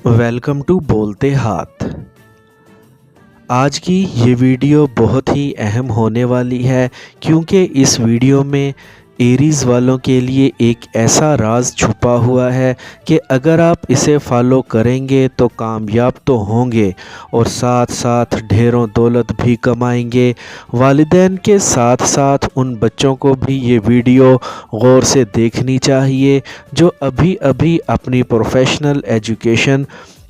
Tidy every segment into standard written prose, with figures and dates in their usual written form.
Welcome to बोलते हाथ। आज की ये वीडियो बहुत ही अहम होने वाली है क्योंकि इस वीडियो में एरीज़ वालों के लिए एक ऐसा राज छुपा हुआ है कि अगर आप इसे फॉलो करेंगे तो कामयाब तो होंगे और साथ साथ ढेरों दौलत भी कमाएंगे। वालिदैन के साथ साथ उन बच्चों को भी ये वीडियो गौर से देखनी चाहिए जो अभी अभी अपनी प्रोफेशनल एजुकेशन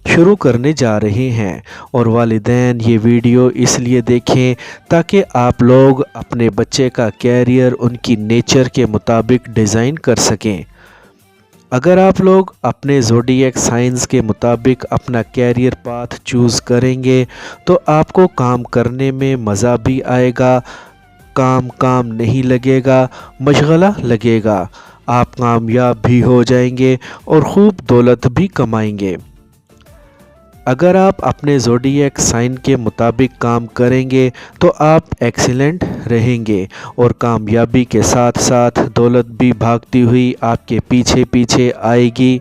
शुरू करने जा रहे हैं। और वालिदैन ये वीडियो इसलिए देखें ताकि आप लोग अपने बच्चे का कैरियर उनकी नेचर के मुताबिक डिज़ाइन कर सकें। अगर आप लोग अपने ज़ोडिएक साइंस के मुताबिक अपना कैरियर पाथ चूज़ करेंगे तो आपको काम करने में मज़ा भी आएगा, काम नहीं लगेगा, मशगला लगेगा। आप कामयाब भी हो जाएंगे और खूब दौलत भी कमाएंगे। अगर आप अपने ज़ोडिएक साइन के मुताबिक काम करेंगे तो आप एक्सीलेंट रहेंगे और कामयाबी के साथ साथ दौलत भी भागती हुई आपके पीछे पीछे आएगी।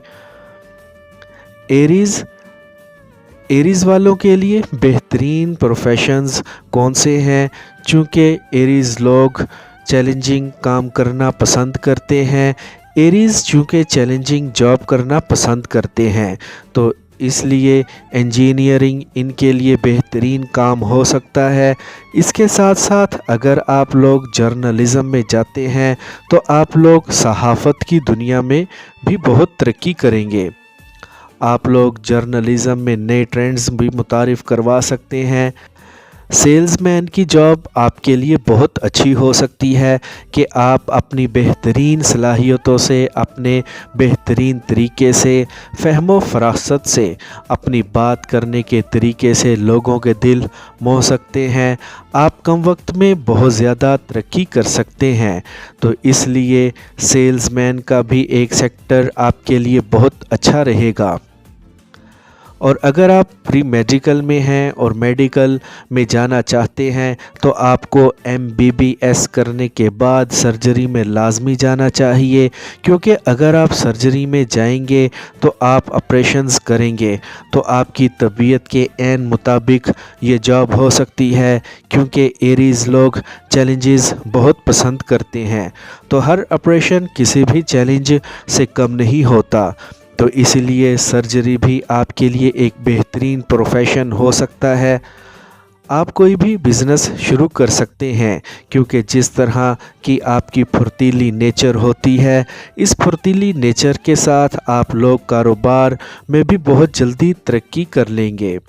एरीज़ वालों के लिए बेहतरीन प्रोफेशंस कौन से हैं? चूँकि एरीज़ लोग चैलेंजिंग काम करना पसंद करते हैं, एरीज़ चूँकि चैलेंजिंग जॉब करना पसंद करते हैं, तो इसलिए इंजीनियरिंग इनके लिए बेहतरीन काम हो सकता है। इसके साथ साथ अगर आप लोग जर्नलिज़म में जाते हैं तो आप लोग सहाफ़त की दुनिया में भी बहुत तरक्की करेंगे। आप लोग जर्नलिज़म में नए ट्रेंड्स भी मुतारिफ़ करवा सकते हैं। सेल्समैन की जॉब आपके लिए बहुत अच्छी हो सकती है कि आप अपनी बेहतरीन सलाहियतों से, अपने बेहतरीन तरीके से, फ़हमो फ़रासत से, अपनी बात करने के तरीके से लोगों के दिल मोह सकते हैं। आप कम वक्त में बहुत ज़्यादा तरक्की कर सकते हैं। तो इसलिए सेल्समैन का भी एक सेक्टर आपके लिए बहुत अच्छा रहेगा। और अगर आप प्री मेडिकल में हैं और मेडिकल में जाना चाहते हैं तो आपको MBBS करने के बाद सर्जरी में लाजमी जाना चाहिए, क्योंकि अगर आप सर्जरी में जाएंगे तो आप ऑपरेशंस करेंगे तो आपकी तबीयत के ऐन मुताबिक ये जॉब हो सकती है। क्योंकि एरीज़ लोग चैलेंजेस बहुत पसंद करते हैं, तो हर ऑपरेशन किसी भी चैलेंज से कम नहीं होता। तो इसलिए सर्जरी भी आपके लिए एक बेहतरीन प्रोफेशन हो सकता है। आप कोई भी बिज़नेस शुरू कर सकते हैं, क्योंकि जिस तरह की आपकी फुर्तीली नेचर होती है, इस फुर्तीली नेचर के साथ आप लोग कारोबार में भी बहुत जल्दी तरक्की कर लेंगे।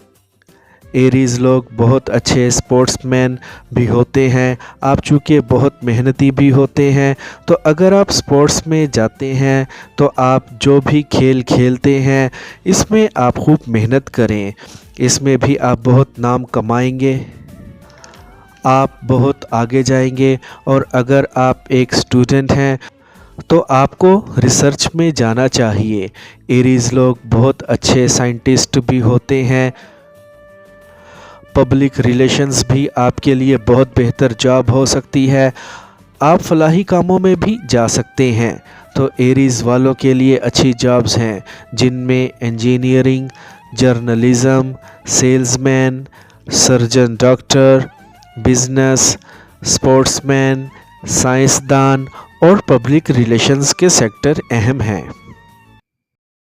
एरीज़ लोग बहुत अच्छे स्पोर्ट्समैन भी होते हैं। आप चूँकि बहुत मेहनती भी होते हैं, तो अगर आप स्पोर्ट्स में जाते हैं तो आप जो भी खेल खेलते हैं इसमें आप खूब मेहनत करें, इसमें भी आप बहुत नाम कमाएंगे, आप बहुत आगे जाएंगे। और अगर आप एक स्टूडेंट हैं तो आपको रिसर्च में जाना चाहिए। एरीज़ लोग बहुत अच्छे साइंटिस्ट भी होते हैं। पब्लिक रिलेशंस भी आपके लिए बहुत बेहतर जॉब हो सकती है। आप फलाही कामों में भी जा सकते हैं। तो एरीज़ वालों के लिए अच्छी जॉब्स हैं जिनमें engineering, journalism, salesman, surgeon doctor, business, sportsman, साइंसदान और पब्लिक रिलेशंस के सेक्टर अहम हैं।